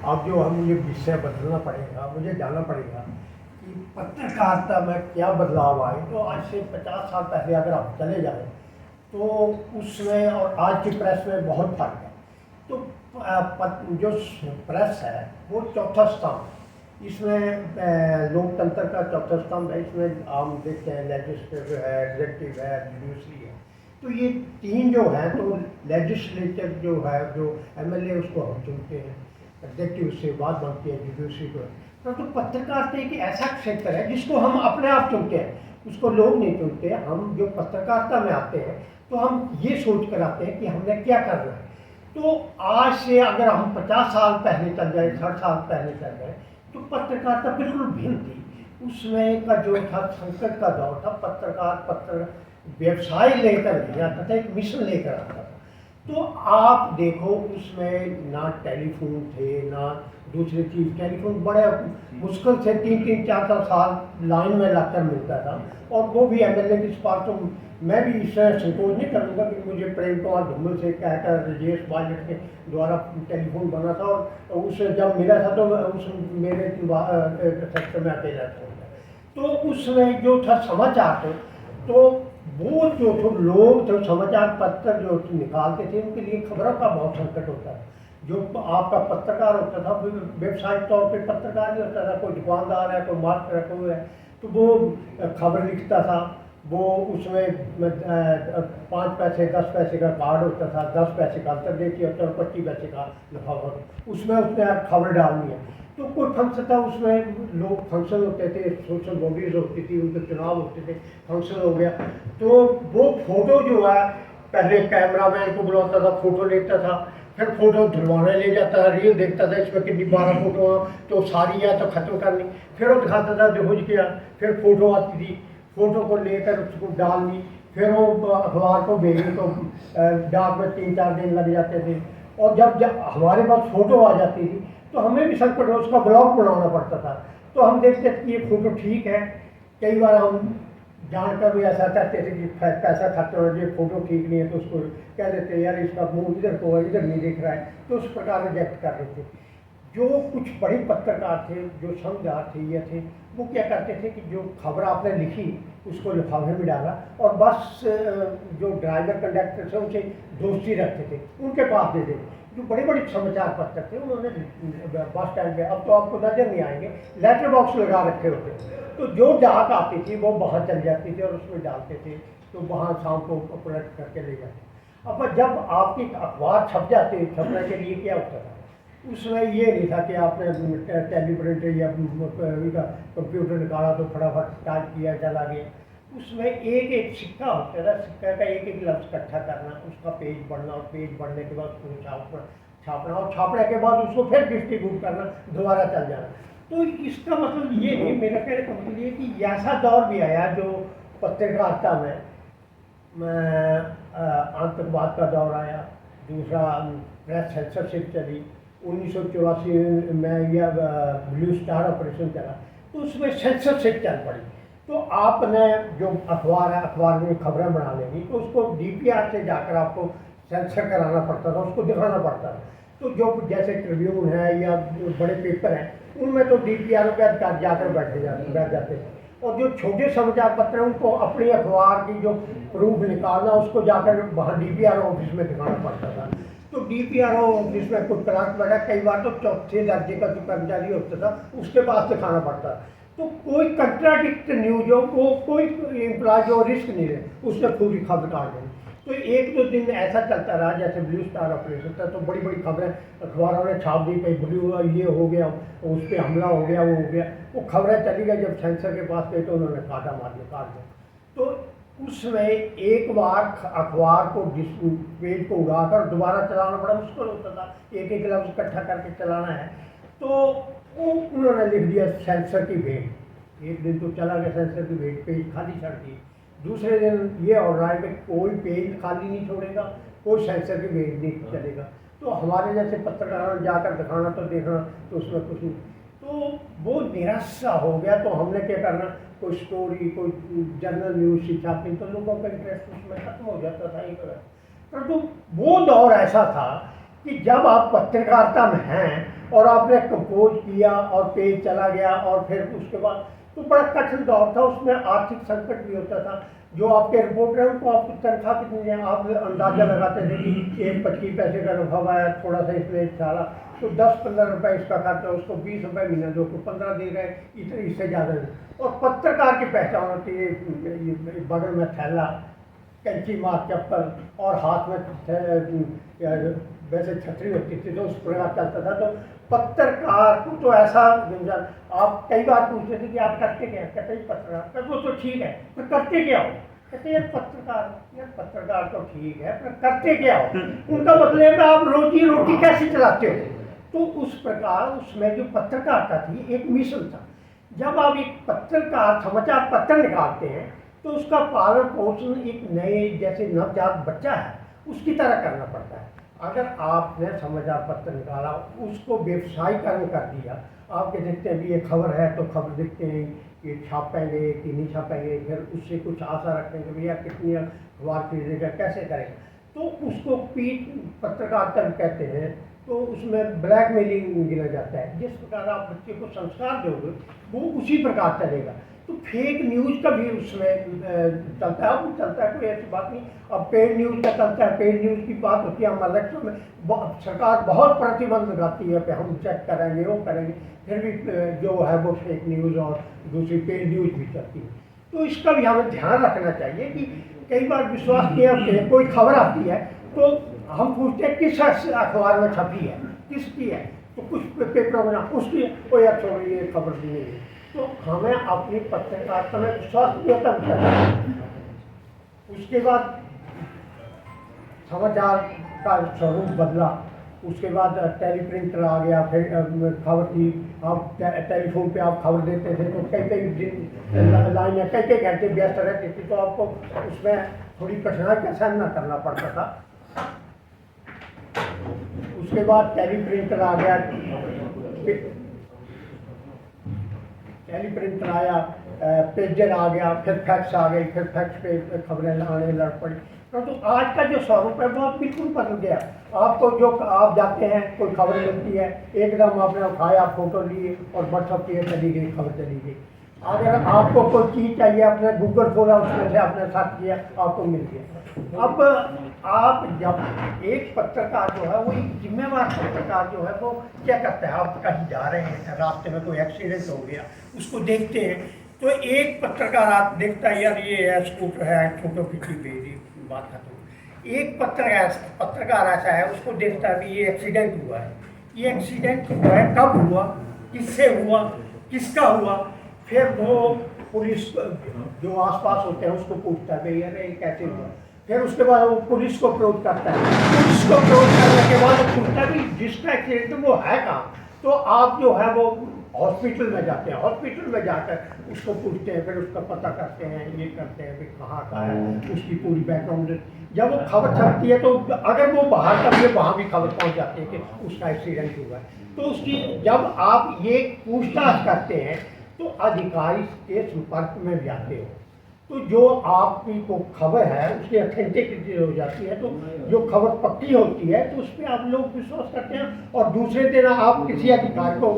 अब जो हम मुझे विषय बदलना पड़ेगा, मुझे जानना पड़ेगा कि पत्रकारिता में क्या बदलाव आए। तो आज से 50 साल पहले अगर आप चले जाएं तो उसमें और आज की प्रेस में बहुत फर्क है। तो जो प्रेस है वो चौथा स्तंभ, इसमें लोकतंत्र का चौथा स्तंभ है। इसमें हम देखते हैं लेजिस्लेटिव है, एग्जीक्यूटिव है, जुडिशरी है। तो ये तीन जो है, तो लेजिस्लेचर जो है, जो एमएलए उसको हम चुनते हैं, एग्जीक्यूटिव से बात बनती है, जुडिशरी को। परंतु पत्रकारिता एक ऐसा क्षेत्र है जिसको हम अपने आप चुनते हैं, उसको लोग नहीं चुनते। हम जो पत्रकारिता में आते हैं तो हम ये सोच कर आते हैं कि हमने क्या करना है। तो आज से अगर हम 50 साल पहले चल जाए, 60 साल पहले चल जाए, तो पत्रकारिता बिल्कुल भिन्न थी। उसमें का जो था संकट का दौर था। पत्र व्यवसाय लेकर नहीं आता था, एक मिशन लेकर आता था। तो आप देखो उसमें ना टेलीफोन थे, ना दूसरी चीज़। टेलीफोन बड़े मुश्किल से 3-3, 4-4 साल लाइन में लगकर मिलता था, और वो भी एमएलए की सिफारिश। तो मैं भी इससे संकोच नहीं करूँगा कि मुझे प्रेम कुमार धूमल से कहकर राजेश बाजट के द्वारा टेलीफोन बना था, और उससे जब मिला था तो उस मेरे सेक्टर में अकेला था। तो उसमें जो था समाचार थे, तो वो जो लोग जो समाचार पत्र जो निकालते थे उनके लिए खबरों का बहुत संकट होता है। जो आपका पत्रकार होता था व्यवसायिक तौर पे पत्रकार नहीं होता था, कोई दुकानदार है, कोई मास्टर है, कोई है, तो वो खबर लिखता था। वो उसमें 5 पैसे 10 पैसे का कार्ड होता था, 10 पैसे का अंतर्देशीय होता था, 25 पैसे का लिफाफा, उसमें उसने खबर डालनी है। तो कोई फंक्शन था, उसमें लोग फंक्शन होते थे, सोशल बॉडीज होती थी, उनके चुनाव होते थे, फंक्शन हो गया। तो वो फोटो जो है, पहले कैमरामैन को बुलाता था, फोटो लेता था, फिर फोटो धुलवाने ले जाता था, रील देखता था इसमें कितनी 12 फोटो तो सारी है तो खत्म करनी, फिर वो दिखाता था देखो जी क्या। फिर फोटो आती थी, फोटो को लेकर उसको डालनी, फिर वो अखबार को भेजनी, तो डाक में 3-4 दिन लग जाते थे। और जब हमारे पास फोटो आ जाती थी तो हमें भी संकट हो, उसका ब्लॉग बनाना पड़ता था। तो हम देखते थे कि ये फोटो ठीक है। कई बार हम जानकर भी ऐसा कहते थे कि पैसा खर्च हो रहा है, फोटो ठीक नहीं है, तो उसको कह देते यार इसका मुंह इधर को है, इधर नहीं दिख रहा है, तो उस प्रकार रिजेक्ट कर देते। जो कुछ बड़े पत्रकार थे, जो समझदार थे, ये थे, वो क्या करते थे कि जो खबर आपने लिखी उसको लिफाफे में डाला, और बस जो ड्राइवर कंडक्टर थे उनसे दोस्ती रखते थे, उनके पास दे देते। जो बड़े बड़े समाचार पत्र थे उन्होंने बस स्टैंड पे, अब तो आपको नजर नहीं आएंगे, लेटर बॉक्स लगा रखे होते, तो जो डाक आती थी वो वहाँ चल जाती थी और उसमें डालते थे, तो वहाँ शाम को पलट करके ले जाते। अब जब आपकी अखबार छप जाती, छपने के लिए क्या होता था, उसमें ये नहीं था कि आपने टेलीप्रिंटर या कंप्यूटर निकाला तो फटाफट टाइप किया चला गया। उसमें एक एक सिक्का होता था, सिक्का का एक एक लफ्ज़ इकट्ठा करना, उसका पेज पढ़ना, और पेज पढ़ने के बाद उसको छापना, और छापने के बाद उसको फिर डिस्ट्रीब्यूट करना, दोबारा चल जाना। तो इसका मतलब ये नहीं, मेरा कहने का मतलब ये कि ऐसा दौर भी आया जो पत्रकारिता में आतंकवाद का दौर आया। दूसरा प्रेस सेंसरशिप चली 1984 में, या ब्लू स्टार ऑपरेशन चला, तो उसमें सेंसरशिप चल पड़ी। तो आपने जो अखबार है, अखबार में खबरें बना लेंगी, तो उसको डीपीआर से जाकर आपको सेंसर कराना पड़ता था, उसको दिखाना पड़ता था। तो जो जैसे ट्रिब्यून है या बड़े पेपर हैं, उनमें तो डीपीआर पर जाकर बैठ जाते थे। और जो छोटे समाचार पत्र हैं उनको अपनी अखबार की जो प्रूफ निकालना, उसको जाकर वहाँ डीपीआर ऑफिस में दिखाना पड़ता था। तो डीपीआरओ ऑफिस में कुछ क्लार्क बैठा, कई बार तो चौथे दर्जे का जो कर्मचारी होता था उसके पास दिखाना पड़ता। तो कोई कंट्राडिक्ट न्यूज हो, कोई एम्प्लॉय जो रिस्क नहीं ले, उसने पूरी खबर काट दी। तो 1-2 दिन ऐसा चलता रहा, जैसे ब्लू स्टार ऑपरेशन था, तो बड़ी बड़ी खबरें अखबारों ने छाप दी, कहीं ब्लू ये हो गया, उस पर हमला हो गया, वो हो गया, वो खबरें चली गई। जब सेंसर के पास गई तो उन्होंने काटा मार दिया, काट दिया। तो उसमें एक बार अखबार को पेज को उड़ाकर दोबारा चलाना बड़ा मुश्किल होता था, एक एक लफ्ज़ इकट्ठा करके चलाना है। तो उन्होंने लिख दिया सेंसर की भेंट। एक दिन तो चला गया सेंसर की भेंट, पेज खाली छड़ दी। दूसरे दिन ये हो रहा है कि कोई पेज खाली नहीं छोड़ेगा, कोई सेंसर की भेंट नहीं चलेगा। तो हमारे जैसे पत्रकारों ने जाकर दिखाना तो देखना, तो उसमें कुछ नहीं। तो वो निराशा हो गया। तो हमने क्या करना, कोई स्टोरी, कोई जर्नल न्यूज़ सी छापनी, तो लोगों का इंटरेस्ट उसमें खत्म हो जाता था। परंतु वो दौर ऐसा था कि जब आप पत्रकारिता में हैं और आपने कंपोज किया और पेज चला गया और फिर उसके बाद तो बड़ा कठिन दौर था, उसमें आर्थिक संकट भी होता था। जो आपके रिपोर्टर हैं उनको आपकी तनख्वाह कितनी है आप अंदाजा लगाते थे कि एक 25 पैसे का नफा आया, थोड़ा सा इसमें डाला तो 10-15 रुपये इसका खर्चा, उसको 20 रुपये महीना दो तो 15 दे गए, इतने इससे ज़्यादा नहीं। और पत्रकार की पहचान होती है बगल में थैला, कैंची मार चप्पल और हाथ में वैसे छतरी होती थी तो उस प्रकार चलता था। तो पत्रकार को तो ऐसा व्यंजन, आप कई बार पूछते थे कि आप करते क्या, कहते हैं पत्रकार, वो तो ठीक है पर करते क्या हो, कहते यार पत्रकार तो ठीक है पर करते क्या हो, उनका मतलब है आप रोजी रोटी कैसे चलाते हो। तो उस प्रकार उसमें जो पत्रकारिता थी एक मिशन था। जब आप एक पत्रकार समाचार पत्र निकालते हैं तो उसका पालन पोषण एक नए जैसे नवजात बच्चा है उसकी तरह करना पड़ता है। अगर आपने समाचार पत्र निकाला, उसको व्यवसायीकरण कर दिया, आपके देखते हैं भी ये खबर है तो खबर देखते हैं ये छापेंगे कि नहीं छापेंगे, फिर उससे कुछ आशा रखते हैं कि भैया कितनी अखबार खरीदेगा, कैसे करेगा, तो उसको पीट पत्रकारिता कहते हैं। तो उसमें ब्लैकमेलिंग गिना जाता है। जिस प्रकार आप बच्चे को संस्कार दोगे वो उसी प्रकार चलेगा। तो फेक न्यूज़ का भी उसमें चलता है, अब चलता है, कोई ऐसी बात नहीं। अब पेड न्यूज़ का चलता है, पेड न्यूज़ की बात होती है, हम इलेक्शन में सरकार बहुत प्रतिबंध लगाती है कि हम चेक करेंगे वो करेंगे, फिर भी जो है वो फेक न्यूज़ और दूसरी पेड न्यूज़ भी चलती है। तो इसका भी हमें ध्यान रखना चाहिए कि कई बार विश्वास किया कोई खबर आती है तो हम पूछते हैं किस अखबार में छपी है, किसकी है, तो कुछ पेपरों में उसकी कोई छोड़ ये खबर भी नहीं है। तो हमें अपनी पत्रकारिता में विश्वास करना चाहिए। उसके बाद समाचार का स्वरूप बदला, उसके बाद टेलीप्रिंटर आ गया, फिर खबर की आप टेलीफोन पे आप खबर देते थे तो कई कई दिन लाइनें कई कई घंटे व्यस्त रहती थी, तो आपको उसमें थोड़ी कठिनाई का सामना करना पड़ता था। उसके बाद टेलीप्रिंटर आ गया, टेलीप्रिंटर आया, पेजर आ गया, फिर फैक्स आ गई, फिर फैक्स पे खबरें आने लग पड़ी। तो आज का जो स्वरूप है वो बिल्कुल बदल गया। आपको जो आप जाते हैं कोई खबर मिलती है, एकदम आपने उठाया, फोटो लिए और व्हाट्सअप किए, चली गई खबर, चली गई। अगर आपको कोई चीज़ चाहिए, आपने गूगल खोला, उसमें से आपने सर्च किया, आपको मिल गया। अब आप जब एक पत्रकार जो है वो एक जिम्मेवार पत्रकार जो है वो क्या करता है, आप कहीं जा रहे हैं, रास्ते में कोई एक्सीडेंट हो गया, उसको देखते हैं तो एक पत्रकार आप देखता है यार ये है स्कूटर है, फोटो खींची भेजी, बात खत्म। एक पत्रकार ऐसा है उसको देखता है कि ये एक्सीडेंट हुआ है, ये एक्सीडेंट हुआ है, कब हुआ, किससे हुआ, किसका हुआ, फिर वो पुलिस जो आसपास होते हैं उसको पूछता है भाई अरे कैसे हुआ, फिर उसके बाद वो पुलिस को अप्रोच करता है, पुलिस को अप्रोच करने के बाद वो पूछता है कि जिसका एक्सीडेंट वो है कहाँ, तो आप जो है वो हॉस्पिटल में जाते हैं, हॉस्पिटल में जाकर उसको पूछते हैं, फिर उसका पता करते हैं, ये करते हैं कि कहाँ का है, उसकी पूरी बैकग्राउंड। जब वो खबर छपती है तो अगर वो बाहर का भी है वहाँ भी खबर पहुँच जाती है कि उसका एक्सीडेंट हुआ है। तो उसकी जब आप ये पूछताछ करते हैं तो अधिकारी के संपर्क में भी आते हो, तो जो आपकी को खबर है उसकी अथेंटिसिटी हो जाती है, तो जो खबर पक्की होती है तो उस पर आप लोग विश्वास करते हैं। और दूसरे दिन आप किसी अधिकारी को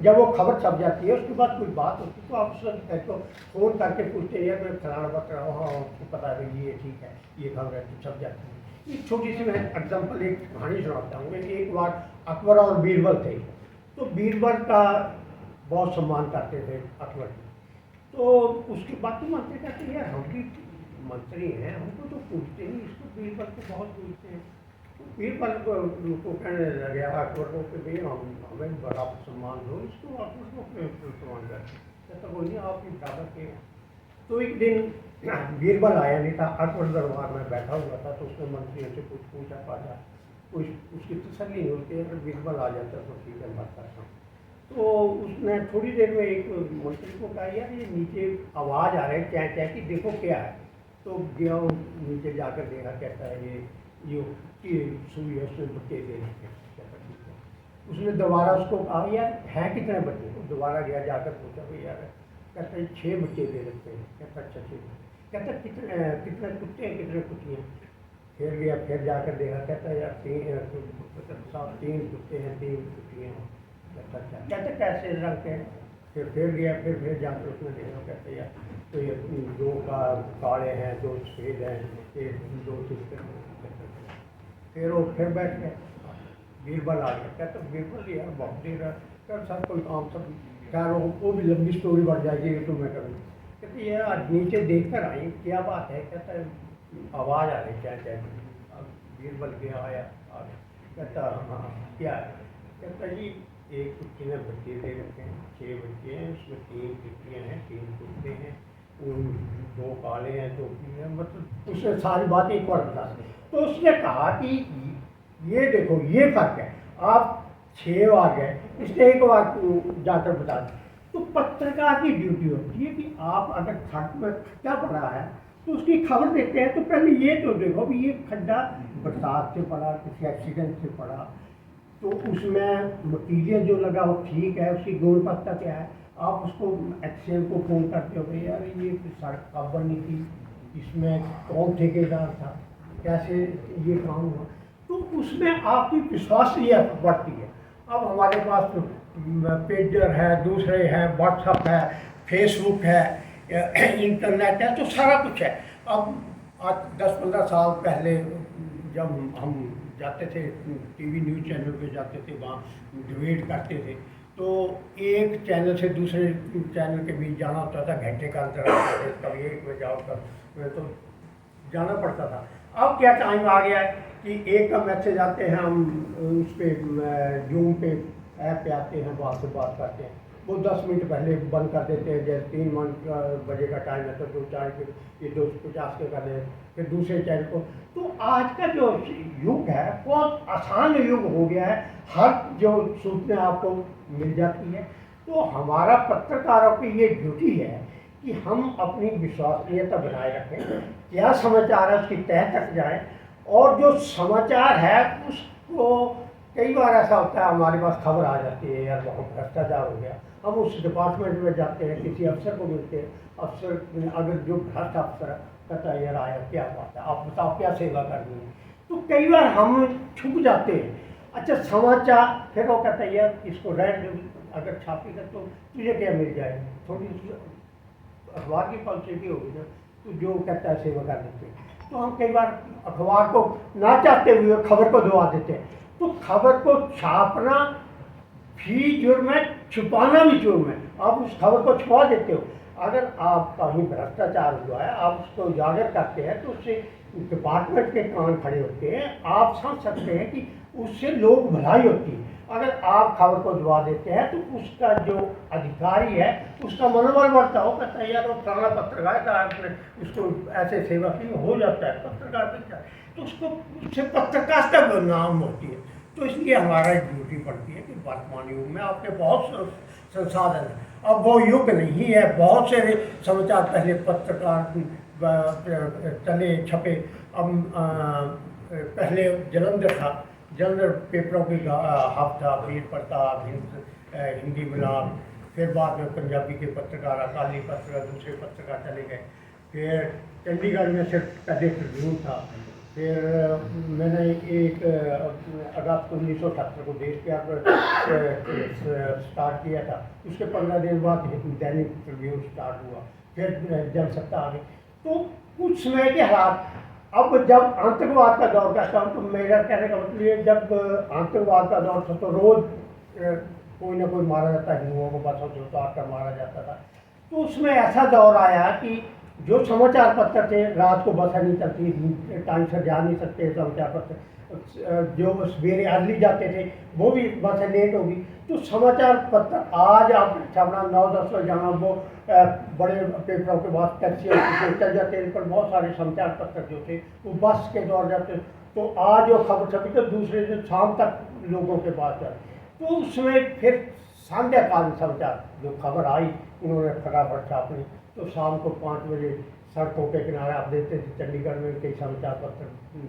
जब वो खबर छप जाती है उसके बाद कोई बात होती है तो आप उस अधिकारी को फ़ोन करके पूछते हैं मैं फलाना बता रहा हूँ, हाँ उसको पता है ये ठीक है, ये खबर है, तो छप जाती है। एक छोटी सी मैं एग्जाम्पल एक कहानी सुनाता हूँ। एक बार अकबर और बीरबल थे, तो बीरबल का बहुत सम्मान करते थे अकबर जी। तो उसके बाद तो मंत्री कहते हैं यार हम भी मंत्री हैं, हमको तो पूछते नहीं, इसको बीरबल को बहुत पूछते हैं। तो बीरबल को कहने लगे अकबर को कि भैया हमें बड़ा सम्मान दो, इसको अकबर को सम्मान करते, कहता कोई नहीं आप ही बराबर के। तो एक दिन बीरबल आया नहीं था, अकबर दरबार में बैठा हुआ था, तो उसने मंत्रियों से कुछ पूछा पाछा, कुछ उसकी तसल्ली नहीं होती है, अगर बीरबल आ जाता तो ठीक है बात करता हूँ। तो उसने थोड़ी देर में एक मंत्री को कहा यार ये नीचे आवाज़ आ रही है क्या क्या कि देखो क्या है। तो गया नीचे जाकर देखा, कहता है ये सुई है उसमें बच्चे दे रखे, कहता ठीक है। उसने दोबारा उसको कहा यार हैं कितने बच्चे, तो दोबारा गया जाकर पूछा भाई यार, कहता है 6 बच्चे दे रखे हैं, कहता अच्छा 6, कहता कितने कितने कुत्ते हैं कितने कुत्तियाँ, फिर गया, फिर जाकर देखा, कहता है यार तीन कुत्ते हैं, तीन कुत्तियाँ हैं। कहता अच्छा, कहते कैसे रंग के हैं? फिर गया, फिर जाकर उसने देखा, कहते यार तो ये दो काले हैं, दो सफेद हैं, एक दो चिट्टे हैं। फिर वो फिर बैठ गए, बीरबल आ गया, कहते बीरबल यार बहुत देर है, कर सर कोई काम सब। खैर वो भी लंबी स्टोरी बढ़ जाएगी, ये तो मैं करूँ। कहते ये आज नीचे देख कर आई, क्या बात है? कहता है आवाज़ आ रही, क्या क्या? अब बीरबल गया, आया आ गया, कहता हाँ क्या है? कहता जी एक कुत्ती ने बच्चे दे रखे हैं, 6 बच्चे हैं, उसमें 3 कुत्तियाँ हैं, 3 कुत्ते हैं, उन 2 काले हैं, 2 पीले हैं। मतलब उसने सारी बात एक बार बता दी। तो उसने कहा कि ये देखो ये फर्क है, आप 6 बार गए, इसने एक बार जाकर बता दी। तो पत्रकार की ड्यूटी होती है कि आप अगर खड्ड में खड्डा पड़ा है तो उसकी खबर देते हैं, तो पहले ये तो देखो कि ये खड्डा बरसात से पड़ा, किसी एक्सीडेंट से पड़ा, तो उसमें मटीरियल जो लगा वो ठीक है, उसकी गुणवत्ता क्या है। आप उसको एक्सेल को फ़ोन करते हो भाई यार ये सड़क कब बनी थी, इसमें कौन ठेकेदार था, कैसे ये काम हुआ, तो उसमें आपकी विश्वसनीयता बढ़ती है। अब हमारे पास तो पेजर है, दूसरे हैं, व्हाट्सअप है, फेसबुक है, इंटरनेट है, तो सारा कुछ है। अब आज 10-15 साल पहले जब हम जाते थे टीवी न्यूज़ चैनल पे जाते थे, वहाँ डिबेट करते थे, तो एक चैनल से दूसरे चैनल के बीच जाना होता था, घंटे का अंतर आता था, कभी एक में जाओ कभी तो जाना पड़ता था। अब क्या टाइम आ गया है कि एक का मैसेज आते हैं, हम उस पर जूम पे ऐप पे आते हैं, वहाँ से बात करते हैं, वो 10 मिनट पहले बंद कर देते हैं। जैसे 3 बजे का टाइम है तो 2-4 के ये 250 के कर दें, फिर दूसरे चैनल को। तो आज का जो युग है बहुत आसान युग हो गया है, हर जो सूचना आपको मिल जाती है। तो हमारा पत्रकारों की ये ड्यूटी है कि हम अपनी विश्वसनीयता बनाए रखें, क्या समाचार है उसकी तह तक जाए, और जो समाचार है उसको कई बार ऐसा होता है हमारे पास खबर आ जाती है यार बहुत भ्रष्टाचार हो गया, हम उस डिपार्टमेंट में जाते हैं, किसी अफसर को मिलते हैं, अफसर अगर जो भ्रष्ट अफसर कहता है यार आया क्या बात है, आप बताओ क्या सेवा करनी है, तो कई बार हम छुप जाते हैं। अच्छा समाचार, फिर वो कहता है यार इसको रहने अगर छापेगा तो तुझे क्या मिल जाएगा, थोड़ी अखबार की पब्लिसिटी होगी ना, तो जो कहता है सेवा कर देते हैं। तो हम कई बार अखबार को ना चाहते हुए खबर को दबा देते हैं। तो खबर को छापना भी जुर्म है, छुपाना भी जुर्म है। आप उस खबर को छुपा देते हो। अगर आप कहीं भ्रष्टाचार हुआ है, आप उसको उजागर करते हैं, तो उससे डिपार्टमेंट के कान खड़े होते हैं। आप समझ सकते हैं कि उससे लोग भलाई होती है। अगर आप खबर को दबा देते हैं तो उसका जो अधिकारी है उसका मनोबल बढ़ता हो, कहता है यार वो फलाना पत्रकार था, आपने उसको ऐसे सेवा की, हो जाता है पत्रकार बन जाए, तो उसको उससे पत्रकारिता नाम होती है। तो इसलिए हमारा ड्यूटी पड़ती है कि वर्तमान युग में आपके बहुत संसाधन हैं। अब वो युग नहीं है, बहुत से समाचार पहले पत्रकार चले छपे। अब पहले जलंधर था, जलंधर पेपरों की हब था, वीर प्रताप, हिंदी मिलाप, फिर बाद में पंजाबी के पत्रकार, अकाली पत्रकार, दूसरे पत्रकार चले गए। फिर चंडीगढ़ में सिर्फ पहले ट्रिब्यून था। फिर मैंने एक अगस्त 1978 को देश स्टार्ट किया था, उसके 15 दिन बाद दैनिक ट्रिब्यून स्टार्ट हुआ, फिर जनसत्ता आ गई। तो कुछ समय के हालात, अब जब आतंकवाद का दौर कहता हूँ तो मेरा कहने का मतलब ये, जब आतंकवाद का दौर था तो रोज़ कोई ना कोई मारा जाता, हिंदुओं को बसों से उतार कर मारा जाता था। तो उसमें ऐसा दौर आया कि जो समाचार पत्र थे, रात को बसें नहीं चलती, टाइम से जा नहीं सकते समाचार पत्र, जो सवेरे अर्ली जाते थे वो भी बसें लेट होगी। तो समाचार पत्र आज आप छपना 9-10 बजे जाना, वो बड़े पेपरों के बाद टैक्सियों चल जाते हैं, पर बहुत सारे समाचार पत्र जो थे वो बस के दौर जाते। तो आज जो खबर छपी तो दूसरे दिन शाम तक लोगों के पास जाए। तो उसमें फिर संध्याकालीन समाचार जो खबर आई उन्होंने फटाफट छापनी, तो शाम को 5 बजे सड़कों के किनारे आप देखते थे चंडीगढ़ में कई समाचार पत्र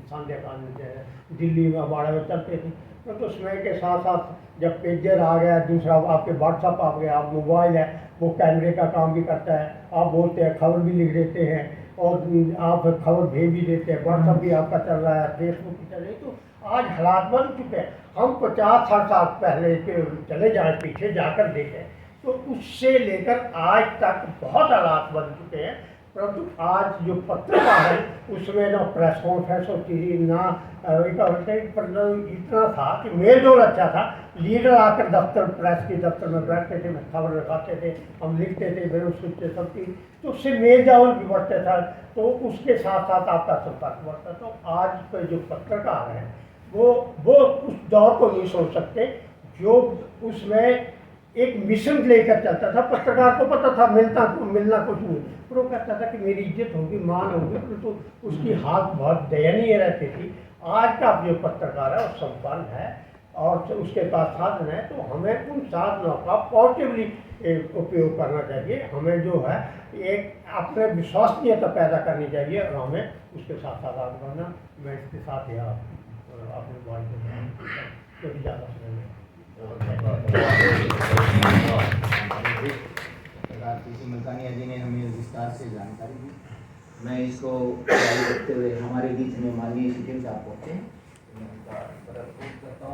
संध्याकालीन जो है, दिल्ली में 12 बजे चलते थे। तो समय के साथ साथ जब पेजर आ गया, दूसरा आपके व्हाट्सअप आ गया, आप मोबाइल है वो कैमरे का काम भी करता है, आप बोलते हैं खबर भी लिख देते हैं, और आप खबर भेज भी देते हैं, व्हाट्सअप भी आपका चल रहा है, फेसबुक भी चल रही है। तो आज हालात बन चुके हैं। हम 50-60 साल पहले के चले जाएं, पीछे जाकर देखें तो उससे लेकर आज तक बहुत हालात बन चुके हैं। परंतु आज जो पत्रकार है उसमें ना प्रेस कॉन्फ्रेंस होती थी, ना इतना था कि मेल जोल अच्छा था। लीडर आकर दफ्तर, प्रेस के दफ्तर में बैठते थे, खबर रखाते थे, हम लिखते थे, फिर सुनते सब चीज, तो उससे मेल जोल भी बढ़ता था, तो उसके साथ साथ आपका संपर्क बढ़ता। तो आज के जो पत्रकार हैं वो उस दौर को नहीं सोच सकते जो उसमें एक मिशन लेकर चलता था। पत्रकार को पता था मिलना कुछ नहीं, पर वो कहता था कि मेरी इज्जत होगी, मान होगी, तो उसकी हालत बहुत दयनीय रहती थी। आज का जो पत्रकार है वो संपन्न है और उसके पास साधन है, तो हमें उन साधनों का पॉजिटिवली उपयोग करना चाहिए। हमें जो है एक अपने विश्वसनीयता पैदा करनी चाहिए और हमें उसके साथ साथ आगे बढ़ना। मैं इसके साथ ही अपने भाई को ज़्यादा समय मलकानिया जी ने हमें विस्तार से जानकारी दी। मैं इसको जारी रखते हुए हमारे बीच में माननीय शिक्षक साहब पहुँचे, मैं उनका बड़ा करता हूँ।